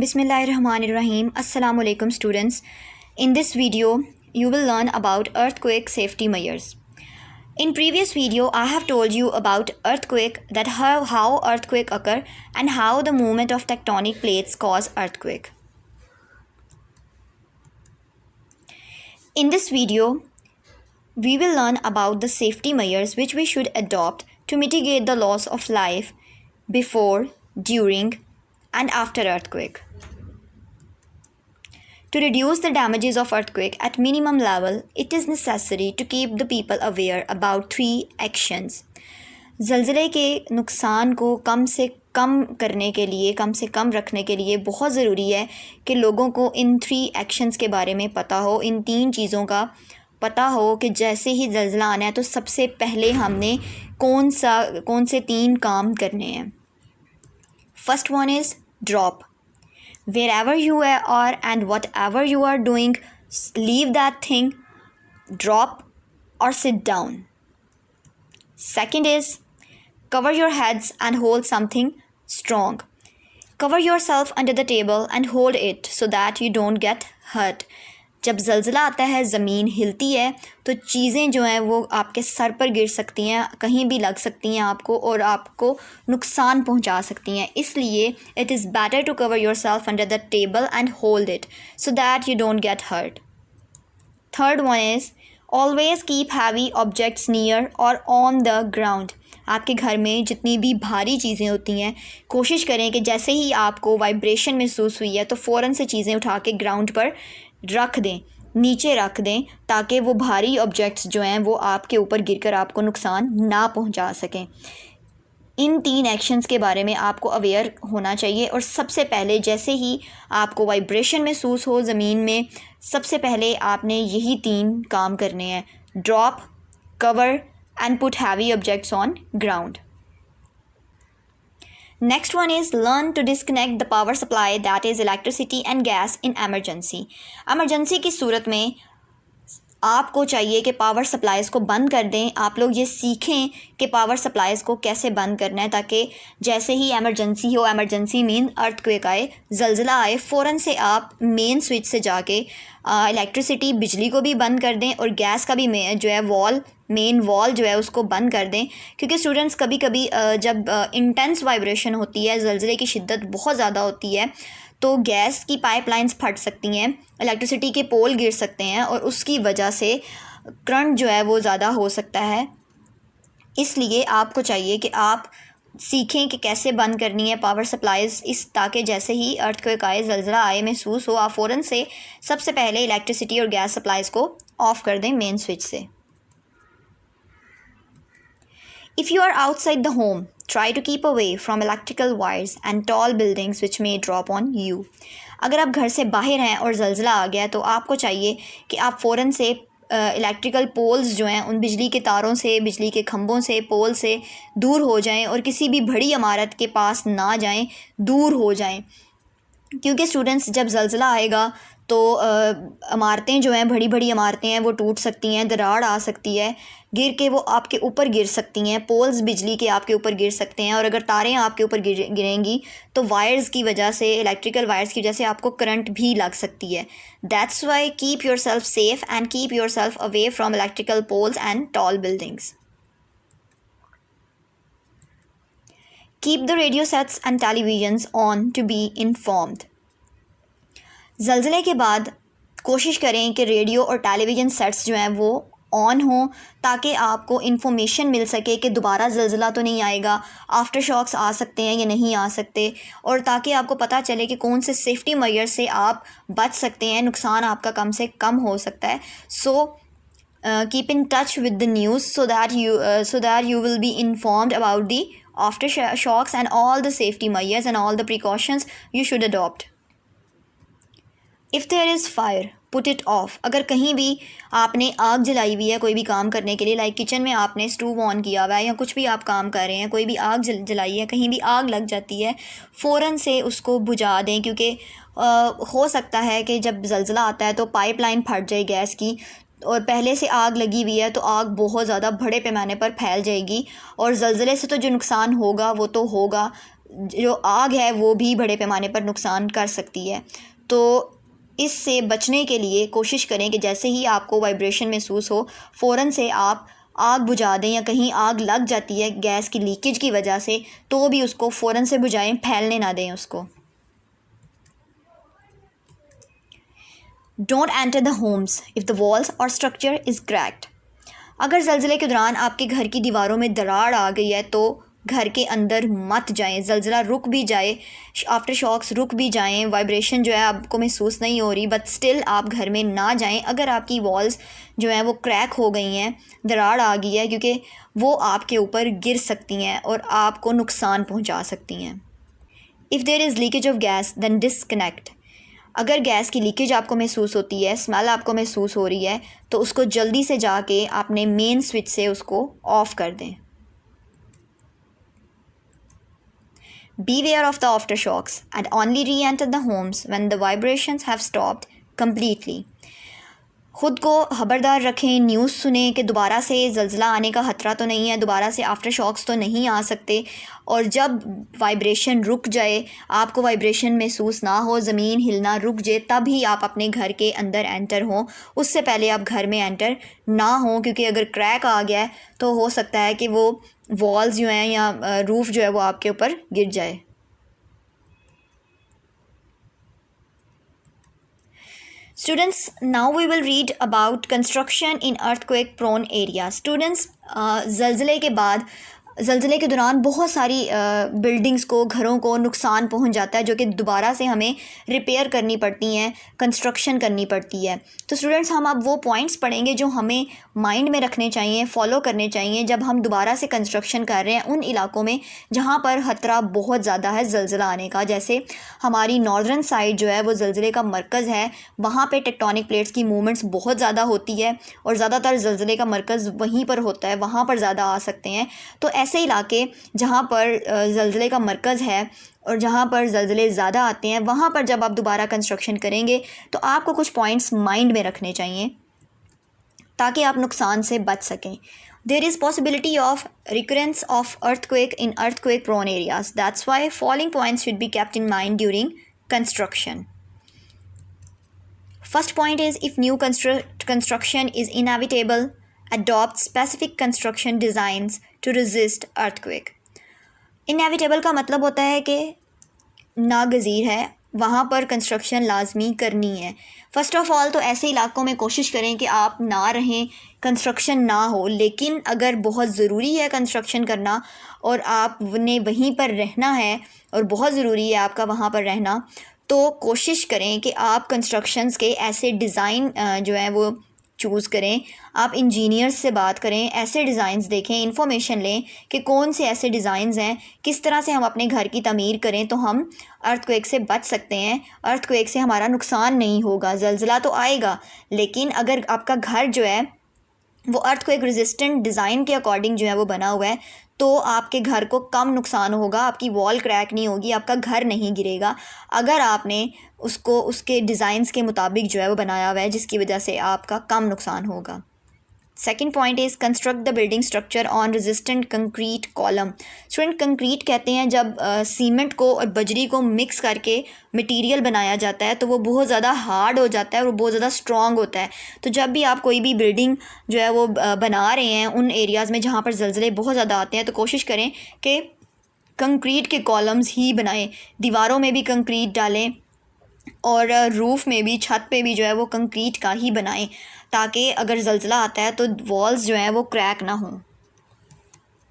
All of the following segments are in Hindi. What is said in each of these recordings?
Bismillahirrahmanirrahim. Assalamu alaikum students. In this video, you will learn about earthquake safety measures. In previous video, I have told you about earthquake, that how earthquake occur and how the movement of tectonic plates cause earthquake. In this video, we will learn about the safety measures which we should adopt to mitigate the loss of life before, during, and after earthquake. To reduce the damages of earthquake at minimum level, it is necessary to keep the people aware about 3 actions. ज़लज़ले के नुकसान को कम से कम करने के लिए, कम से कम रखने के लिए बहुत ज़रूरी है कि लोगों को इन 3 एक्शंस के बारे में पता हो, इन 3 चीज़ों का पता हो कि जैसे ही ज़लज़ला आना है तो सबसे पहले हमने कौन से 3 काम करने हैं. First one is drop. Wherever you are and whatever you are doing, leave that thing, drop or sit down. Second is cover your heads and hold something strong. Cover yourself under the table and hold it so that you don't get hurt. जब ज़लज़ला आता है, ज़मीन हिलती है तो चीज़ें जो हैं वो आपके सर पर गिर सकती हैं, कहीं भी लग सकती हैं आपको और आपको नुकसान पहुंचा सकती हैं. इसलिए it is better to cover your self under the table and hold it so that you don't get hurt. Third one is always keep heavy objects near or on the ground. आपके घर में जितनी भी भारी चीज़ें होती हैं, कोशिश करें कि जैसे ही आपको वाइब्रेशन महसूस हुई है तो फ़ौरन से चीज़ें उठा के ग्राउंड पर रख दें, नीचे रख दें, ताकि वो भारी ऑब्जेक्ट्स जो हैं वो आपके ऊपर गिरकर आपको नुकसान ना पहुंचा सकें. इन 3 एक्शंस के बारे में आपको अवेयर होना चाहिए और सबसे पहले जैसे ही आपको वाइब्रेशन महसूस हो ज़मीन में, सबसे पहले आपने यही 3 काम करने हैं: drop, cover and put heavy objects on ground. Next one is learn to disconnect the power supply, that is electricity and gas in emergency. Emergency की सूरत में आपको चाहिए कि पावर सप्लाईज़ को बंद कर दें. आप लोग ये सीखें कि पावर सप्लाईज़ को कैसे बंद करना है, ताकि जैसे ही एमरजेंसी हो, एमरजेंसी मीन अर्थक्वेक आए, ज़लज़ला आए, फ़ौरन से आप मेन स्विच से जाके इलेक्ट्रिसिटी, बिजली को भी बंद कर दें और गैस का भी जो है मेन वॉल जो है उसको बंद कर दें. क्योंकि स्टूडेंट्स कभी कभी जब इंटेंस वाइब्रेशन होती है, ज़लज़ले की शिद्दत बहुत ज़्यादा होती है, तो गैस की पाइपलाइंस फट सकती हैं, इलेक्ट्रिसिटी के पोल गिर सकते हैं और उसकी वजह से करंट जो है वो ज़्यादा हो सकता है. इसलिए आपको चाहिए कि आप सीखें कि कैसे बंद करनी है पावर सप्लाईज़, ताकि जैसे ही अर्थक्वेक आए, ज़लज़ला आए, महसूस हो, आप फ़ौरन से सबसे पहले इलेक्ट्रिसिटी और गैस सप्लाईज़ को ऑफ़ कर दें मेन स्विच से. If you are outside the home, try to keep away from electrical wires and tall buildings which may drop on you. अगर आप घर से बाहर हैं और ज़लज़ला आ गया तो आपको चाहिए कि आप फ़ौरन से इलेक्ट्रिकल पोल्स जो हैं, उन बिजली के तारों से, बिजली के खंभों से, पोल से दूर हो जाएं और किसी भी बड़ी इमारत के पास ना जाएं, दूर हो जाएं. क्योंकि स्टूडेंट्स जब ज़लज़ला आएगा तो इमारतें जो हैं, बड़ी बड़ी इमारतें हैं, वो टूट सकती हैं, दरार आ सकती है, गिर के वो आपके ऊपर गिर सकती हैं, पोल्स बिजली के आपके ऊपर गिर सकते हैं. और अगर तारें आपके ऊपर गिरेंगी तो वायर्स की वजह से, इलेक्ट्रिकल वायर्स की वजह से आपको करंट भी लग सकती है. That's why keep your self safe and keep your self away from electrical poles and tall buildings. Keep the radio sets and televisions on to be informed. ज़लज़ले के बाद कोशिश करें कि रेडियो और टेलीविज़न सेट्स जो हैं वो ऑन हों, ताकि आपको इन्फॉर्मेशन मिल सके कि दोबारा ज़लज़ला तो नहीं आएगा, आफ्टर शॉक्स आ सकते हैं या नहीं आ सकते, और ताकि आपको पता चले कि कौन से सेफ्टी मेजर से आप बच सकते हैं, नुकसान आपका कम से कम हो सकता है. सो keep in touch with the news so that you will be informed about the after shocks and all the safety measures and all the precautions you should adopt. If there is fire, put it off. अगर कहीं भी आपने आग जलाई हुई है कोई भी काम करने के लिए, लाइक किचन में आपने स्टोव ऑन किया हुआ है या कुछ भी आप काम कर रहे हैं, कोई भी आग जलाई है, कहीं भी आग लग जाती है, फ़ौरन से उसको बुझा दें. क्योंकि हो सकता है कि जब ज़लज़ला आता है तो पाइपलाइन फट जाए गैस की, और पहले से आग लगी हुई है तो आग बहुत ज़्यादा बड़े पैमाने पर फैल जाएगी और ज़लज़ले से तो जो नुकसान होगा वो तो होगा, जो आग है वो भी बड़े पैमाने पर नुकसान कर सकती है। तो इससे बचने के लिए कोशिश करें कि जैसे ही आपको वाइब्रेशन महसूस हो फ़ौरन से आप आग बुझा दें, या कहीं आग लग जाती है गैस की लीकेज की वजह से तो भी उसको फ़ौरन से बुझाएं, फैलने ना दें उसको। Don't enter the homes if the walls और स्ट्रक्चर इज़ क्रैक्ड। अगर ज़लज़ले के दौरान आपके घर की दीवारों में दरार आ गई है तो घर के अंदर मत जाएं। ज़लज़ला रुक भी जाए, आफ्टर शॉक्स रुक भी जाएं, वाइब्रेशन जो है आपको महसूस नहीं हो रही, बट स्टिल आप घर में ना जाएं अगर आपकी वॉल्स जो हैं वो क्रैक हो गई हैं, दरार आ गई है, क्योंकि वो आपके ऊपर गिर सकती हैं और आपको नुकसान पहुंचा सकती हैं। If there is leakage of gas then disconnect. अगर गैस की लीकेज आपको महसूस होती है, स्मेल आपको महसूस हो रही है, तो उसको जल्दी से जाके आपने मेन स्विच से उसको ऑफ़ कर दें। Beware of the aftershocks and only re-enter the homes when the vibrations have stopped completely. ख़ुद को खबरदार रखें, न्यूज़ सुने कि दोबारा से ज़लज़ला आने का ख़तरा तो नहीं है, दोबारा से आफ्टर शॉक्स तो नहीं आ सकते। और जब वाइब्रेशन रुक जाए, आपको वाइब्रेशन महसूस ना हो, ज़मीन हिलना रुक जाए, तभी आप अपने घर के अंदर एंटर हों। उससे पहले आप घर में एंटर ना हों, क्योंकि अगर क्रैक आ गया है तो हो सकता है कि वो वॉल्स जो हैं या रूफ़ जो है वो आपके ऊपर गिर जाए। Students, now we will read about construction in earthquake prone areas. Students, ज़लज़ले के बाद, ज़लज़ले के दौरान बहुत सारी बिल्डिंग्स को, घरों को नुकसान पहुंच जाता है, जो कि दोबारा से हमें रिपेयर करनी पड़ती हैं, कंस्ट्रक्शन करनी पड़ती है। तो स्टूडेंट्स, हम अब वो पॉइंट्स पढ़ेंगे जो हमें माइंड में रखने चाहिए, फॉलो करने चाहिए जब हम दोबारा से कंस्ट्रक्शन कर रहे हैं उन इलाकों में जहाँ पर ख़तरा बहुत ज़्यादा है ज़लज़ला आने का। जैसे हमारी नॉर्दर्न साइड जो है वो ज़लज़ले का मरकज़ है, वहाँ पे टेक्टोनिक प्लेट्स की मूवमेंट्स बहुत ज़्यादा होती है और ज़्यादातर ज़लज़ले का मरकज़ वहीं पर होता है, वहाँ पर ज़्यादा आ सकते हैं। तो ऐसे इलाके जहाँ पर ज़लज़ले का मरकज़ है और जहाँ पर ज़लज़ले ज़्यादा आते हैं, वहाँ पर जब आप दोबारा कंस्ट्रक्शन करेंगे तो आपको कुछ पॉइंट्स माइंड में रखने चाहिए ताकि आप नुकसान से बच सकें। There is possibility of recurrence of earthquake in earthquake prone areas. That's why following points should be kept in mind during construction. First point is, if new construction is inevitable, adopt specific construction designs to resist earthquake. Inevitable का मतलब होता है कि नागज़ीर है, वहाँ पर कंस्ट्रक्शन लाजमी करनी है। फ़र्स्ट ऑफ़ ऑल तो ऐसे इलाकों में कोशिश करें कि आप ना रहें, कंस्ट्रक्शन ना हो। लेकिन अगर बहुत ज़रूरी है कंस्ट्रक्शन करना और आपने वहीं पर रहना है और बहुत ज़रूरी है आपका वहाँ पर रहना, तो कोशिश करें कि आप कंस्ट्रक्शंस के ऐसे डिज़ाइन जो है वो चूज़ करें। आप इंजीनियर्स से बात करें, ऐसे डिज़ाइंस देखें, इंफॉर्मेशन लें कि कौन से ऐसे डिज़ाइंस हैं, किस तरह से हम अपने घर की तमीर करें तो हम अर्थक्वेक से बच सकते हैं, अर्थक्वेक से हमारा नुकसान नहीं होगा। ज़लज़ला तो आएगा, लेकिन अगर आपका घर जो है वो अर्थक्वेक रेजिस्टेंट डिज़ाइन के अकॉर्डिंग जो है वो बना हुआ है, तो आपके घर को कम नुकसान होगा, आपकी वॉल क्रैक नहीं होगी, आपका घर नहीं गिरेगा अगर आपने उसको उसके डिज़ाइंस के मुताबिक जो है वो बनाया हुआ है, जिसकी वजह से आपका कम नुकसान होगा। Second point is construct the building structure on resistant concrete column. Student, concrete कहते हैं जब सीमेंट को और बजरी को मिक्स करके मटेरियल बनाया जाता है तो वो बहुत ज़्यादा हार्ड हो जाता है और वो बहुत ज़्यादा स्ट्रॉन्ग होता है। तो जब भी आप कोई भी बिल्डिंग जो है वो बना रहे हैं उन एरियाज़ में जहाँ पर ज़लज़ले बहुत ज़्यादा आते हैं, तो कोशिश करें कि कंक्रीट के कॉलम्स ही बनाएं, दीवारों में भी कंक्रीट डालें और रूफ़ में भी, छत पे भी जो है वो कंक्रीट का ही बनाएं, ताकि अगर ज़लज़ला आता है तो वॉल्स जो हैं वो क्रैक ना हों।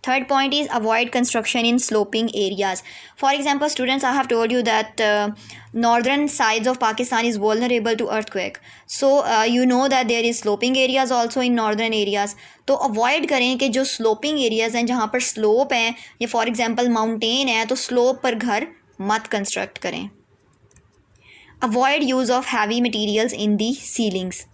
Third point is avoid construction in sloping areas. For example students, I have told you that northern sides of Pakistan is vulnerable to earthquake, so you know that there is sloping areas also in northern areas. तो अवॉइड करें कि जो स्लोपिंग एरियाज़ हैं, जहाँ पर स्लोप हैं या फॉर एग्जांपल माउंटेन है, तो स्लोप पर घर मत कंस्ट्रक्ट करें। Avoid use of heavy materials in the ceilings.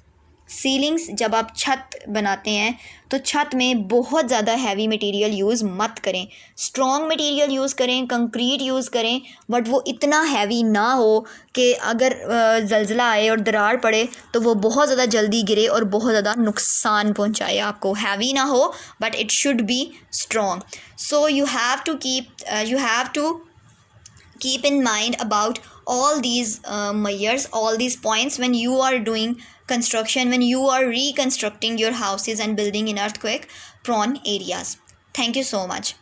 Ceilings जब आप छत बनाते हैं तो छत में बहुत ज़्यादा हैवी मटेरियल यूज़ मत करें, स्ट्रॉन्ग मटेरियल यूज़ करें, कंक्रीट यूज़ करें, बट वो इतना हैवी ना हो कि अगर ज़लज़ला आए और दरार पड़े तो वो बहुत ज़्यादा जल्दी गिरे और बहुत ज़्यादा नुकसान पहुंचाए आपको। हैवी ना हो but it should be strong. So you have to keep in mind about all these measures, all these points when you are doing construction, when you are reconstructing your houses and building in earthquake prone areas. Thank you so much.